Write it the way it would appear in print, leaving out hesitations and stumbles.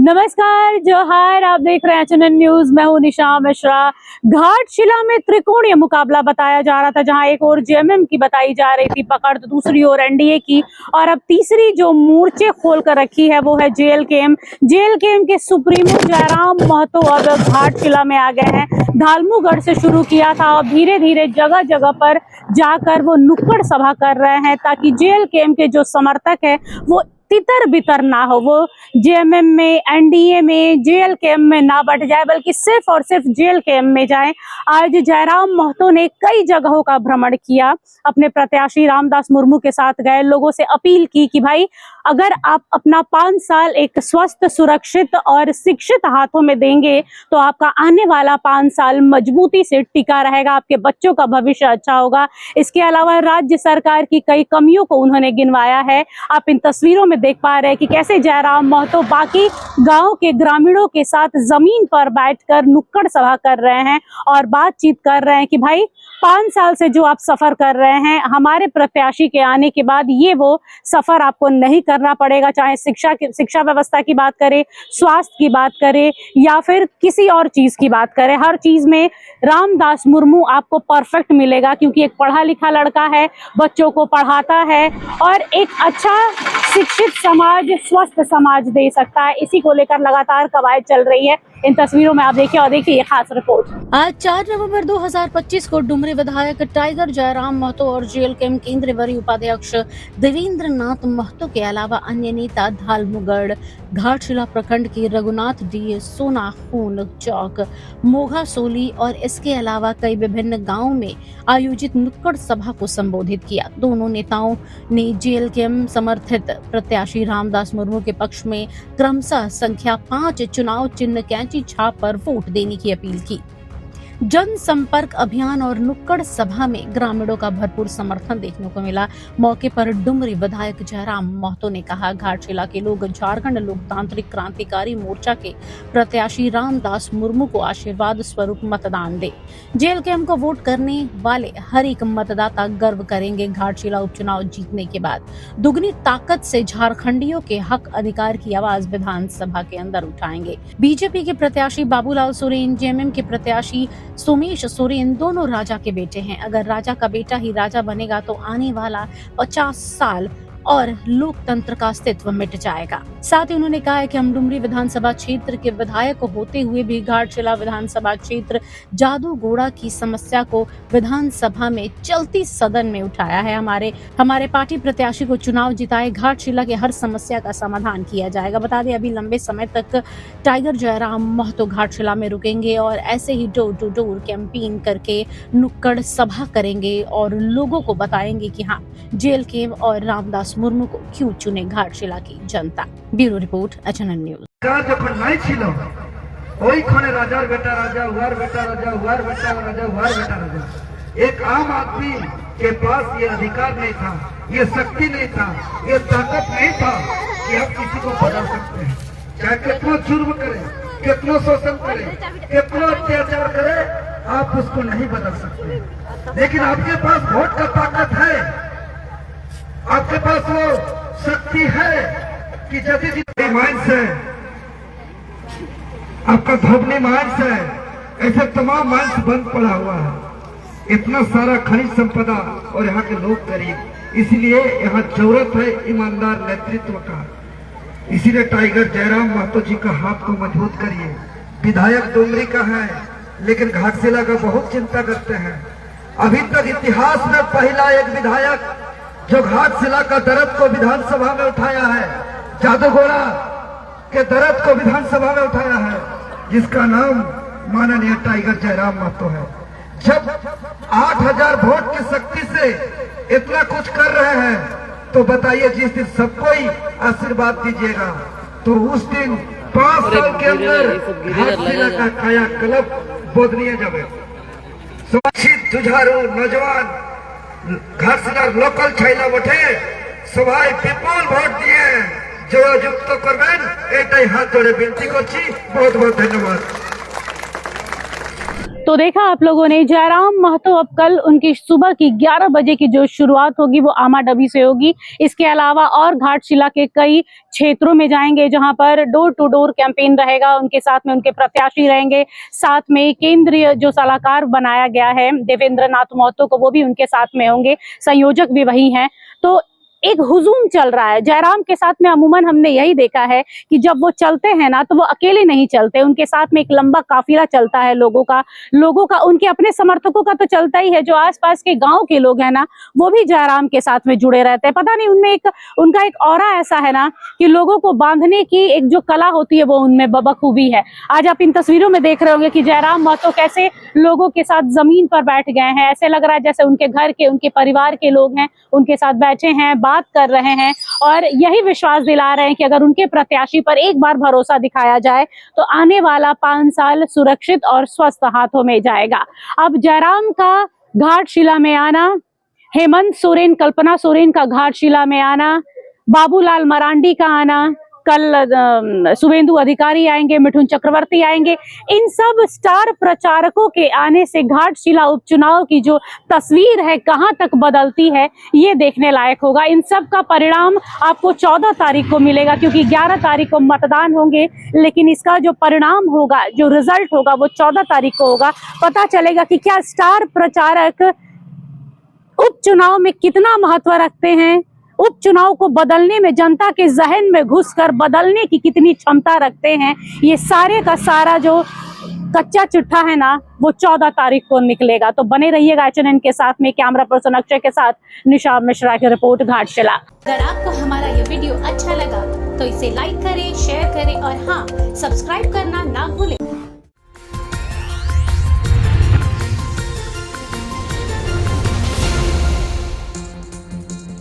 नमस्कार, जोहार। आप देख रहे हैं एचएनएन न्यूज। मैं हूं निशा मिश्रा। घाटशिला में त्रिकोणीय मुकाबला बताया जा रहा था, जहां एक और जेएमएम की बताई जा रही थी पकड़, तो दूसरी ओर एनडीए की, और अब तीसरी जो मोर्चे खोल कर रखी है वो है जेएलकेएम। जेएलकेएम के सुप्रीमो जयराम महतो अब घाटशिला में आ गए हैं। धालमूगढ़ से शुरू किया था और धीरे धीरे जगह जगह पर जाकर वो नुक्कड़ सभा कर रहे हैं, ताकि जेएलकेएम के जो समर्थक है वो तितर बितर ना हो, वो जेएमएम में, एनडीए में, जेएलकेएम में ना बट जाए, बल्कि सिर्फ और सिर्फ जेएलकेएम में जाए। आज जयराम महतो ने कई जगहों का भ्रमण किया, अपने प्रत्याशी रामदास मुर्मू के साथ गए, लोगों से अपील की कि भाई अगर आप अपना 5 साल एक स्वस्थ, सुरक्षित और शिक्षित हाथों में देंगे तो आपका आने वाला 5 साल मजबूती से टिका रहेगा, आपके बच्चों का भविष्य अच्छा होगा। इसके अलावा राज्य सरकार की कई कमियों को उन्होंने गिनवाया है। आप इन तस्वीरों में देख पा रहे हैं कि कैसे जयराम महतो बाकी गांव के ग्रामीणों के साथ जमीन पर बैठकर नुक्कड़ सभा कर रहे हैं और बातचीत कर रहे हैं कि भाई 5 साल से जो आप सफर कर रहे हैं, हमारे प्रत्याशी के आने के बाद ये वो सफर आपको नहीं करना पड़ेगा। चाहे शिक्षा व्यवस्था की बात करें, स्वास्थ्य की बात करें या फिर किसी और चीज की बात करें, हर चीज में रामदास मुर्मू आपको परफेक्ट मिलेगा, क्योंकि एक पढ़ा लिखा लड़का है, बच्चों को पढ़ाता है और एक अच्छा शिक्षित समाज, स्वस्थ समाज दे सकता है। इसी को लेकर लगातार कवायद चल रही है। इन तस्वीरों में आप देखिए और देखिए ये खास रिपोर्ट। आज 4 नवंबर 2025 को डुमरी विधायक टाइगर जयराम महतो और जेएलकेएम केंद्रीय वरीय उपाध्यक्ष देवेंद्र नाथ महतो के अलावा अन्य नेता धालमूगढ़, घाटशिला प्रखंड के रघुनाथ डी, सोना खून चौक, मोघा सोली और इसके अलावा कई विभिन्न गांवों में आयोजित नुक्कड़ सभा को संबोधित किया। दोनों नेताओं ने जेएलकेएम समर्थित प्रत्याशी रामदास मुर्मू के पक्ष में क्रमशः संख्या 5 चुनाव चिन्ह कैंची छाप पर वोट देने की अपील की। जनसंपर्क अभियान और नुक्कड़ सभा में ग्रामीणों का भरपूर समर्थन देखने को मिला। मौके पर डुमरी विधायक जयराम महतो ने कहा, घाटशिला के लोग झारखंड लोकतांत्रिक क्रांतिकारी मोर्चा के प्रत्याशी रामदास मुर्मू को आशीर्वाद स्वरूप मतदान दे। जेएलकेएम को वोट करने वाले हर एक मतदाता गर्व करेंगे। घाटशिला उपचुनाव जीतने के बाद दुगनी ताकत से झारखंडियों के हक अधिकार की आवाज विधानसभा के अंदर उठाएंगे। बीजेपी के प्रत्याशी बाबूलाल सोरेन, जेएमएम के प्रत्याशी सोमेश सोरेन दोनों राजा के बेटे हैं। अगर राजा का बेटा ही राजा बनेगा तो आने वाला 50 साल और लोकतंत्र का अस्तित्व मिट जाएगा। साथ ही उन्होंने कहा है कि हम डुमरी विधानसभा क्षेत्र के विधायक होते हुए भी घाटशिला विधानसभा क्षेत्र जादूगोड़ा की समस्या को विधानसभा में चलती सदन में उठाया है। हमारे पार्टी प्रत्याशी को चुनाव जिताए, घाटशिला के हर समस्या का समाधान किया जाएगा। बता दें, अभी लंबे समय तक टाइगर जयराम महतो घाटशिला में रुकेंगे और ऐसे ही डोर टू डोर कैंपेन करके नुक्कड़ सभा करेंगे और लोगों को बताएंगे कि हाँ, जेएलकेएम और रामदास मुर्मू को क्यों चुने घाटशिला की जनता। Bureau report, HNN news. যখন নাই ছিল ওইখানে রাজার বেটা রাজা, হুয়ার बेटा राजा, हुआर बेटा राजा, हुआर बेटा राजा। एक आम आदमी के पास ये अधिकार नहीं था, ये शक्ति नहीं था, ये ताकत नहीं था कि हम किसी को बदल सकते हैं। चाहे कितना जुर्म करे, कितना शोषण करे, कितना अत्याचार करे, आप उसको नहीं बदल सकते। लेकिन आपके पास वोट का ताकत है, आपके पास वो शक्ति है कि जैसे जितनी माइंस है, आपका धोबनी माइंस है, ऐसे तमाम माइंस बंद पड़ा हुआ है। इतना सारा खनिज संपदा और यहाँ के लोग गरीब, इसलिए यहाँ जरूरत है ईमानदार नेतृत्व का। इसीलिए टाइगर जयराम महतो जी का हाथ को मजबूत करिए। विधायक डुमरी का है, लेकिन घाटशिला का बहुत चिंता करते हैं। अभी तक इतिहास में पहला एक विधायक जो घाटशिला का दर्द को विधानसभा में उठाया है, जादूगोड़ा के दर्द को विधानसभा में उठाया है, जिसका नाम माननीय टाइगर जयराम महतो है। जब 8000 वोट की शक्ति से इतना कुछ कर रहे हैं, तो बताइए जिस दिन सबको ही आशीर्वाद दीजिएगा, तो उस दिन 5 साल के अंदर घाटशिला का कायाकल्प बदलिए जावे। सुशिक्षित जुझारू नौजवान घाटशिला लोकल छाइला उठे सबाई विपुल ভোট দিয়ে জয়যুক্ত করবেন, এটাই হাত ধরে বিনতি করছি। बहुत बहुत धन्यवाद। तो देखा आप लोगों ने, जयराम महतो अब कल उनकी सुबह की 11 बजे की जो शुरुआत होगी वो आमाडबी से होगी। इसके अलावा और घाटशिला के कई क्षेत्रों में जाएंगे जहां पर डोर टू डोर कैंपेन रहेगा। उनके साथ में उनके प्रत्याशी रहेंगे, साथ में केंद्रीय जो सलाहकार बनाया गया है देवेंद्र नाथ महतो को, वो भी उनके साथ में होंगे, संयोजक भी वही हैं। तो एक हुजूम चल रहा है जयराम के साथ में। अमूमन हमने यही देखा है कि जब वो चलते हैं ना तो वो अकेले नहीं चलते, उनके साथ में एक लंबा काफिला चलता है लोगों का उनके अपने समर्थकों का तो चलता ही है। जो आसपास के गांव के लोग हैं ना वो भी जयराम के साथ में जुड़े रहते हैं। पता नहीं उनमें उनका एक ऑरा ऐसा है ना कि लोगों को बांधने की एक जो कला होती है वो उनमें बखूबी है। आज आप इन तस्वीरों में देख रहे होंगे कि जयराम महतो कैसे लोगों के साथ जमीन पर बैठ गए हैं। ऐसे लग रहा है जैसे उनके घर के, उनके परिवार के लोग हैं, उनके साथ बैठे हैं, बात कर रहे हैं और यही विश्वास दिला रहे हैं कि अगर उनके प्रत्याशी पर एक बार भरोसा दिखाया जाए तो आने वाला 5 साल सुरक्षित और स्वस्थ हाथों में जाएगा। अब जयराम का घाटशिला में आना, हेमंत सोरेन, कल्पना सोरेन का घाटशिला में आना, बाबूलाल मरांडी का आना, कल शुभेंदु अधिकारी आएंगे, मिठुन चक्रवर्ती आएंगे, इन सब स्टार प्रचारकों के आने से घाटशिला उपचुनाव की जो तस्वीर है कहां तक बदलती है ये देखने लायक होगा। इन सब का परिणाम आपको 14 तारीख को मिलेगा, क्योंकि 11 तारीख को मतदान होंगे, लेकिन इसका जो परिणाम होगा, जो रिजल्ट होगा वो 14 तारीख को होगा। पता चलेगा कि क्या स्टार प्रचारक उपचुनाव में कितना महत्व रखते हैं, उपचुनाव को बदलने में, जनता के जहन में घुसकर बदलने की कितनी क्षमता रखते हैं। ये सारे का सारा जो कच्चा चिट्ठा है ना वो 14 तारीख को निकलेगा। तो बने रहिएगा HNN के साथ में। कैमरा पर्सन अक्षय के साथ निशा मिश्रा की रिपोर्ट, घाटशिला। अगर आपको हमारा ये वीडियो अच्छा लगा तो इसे लाइक करें, शेयर करें और हाँ, सब्सक्राइब करना ना भूलें।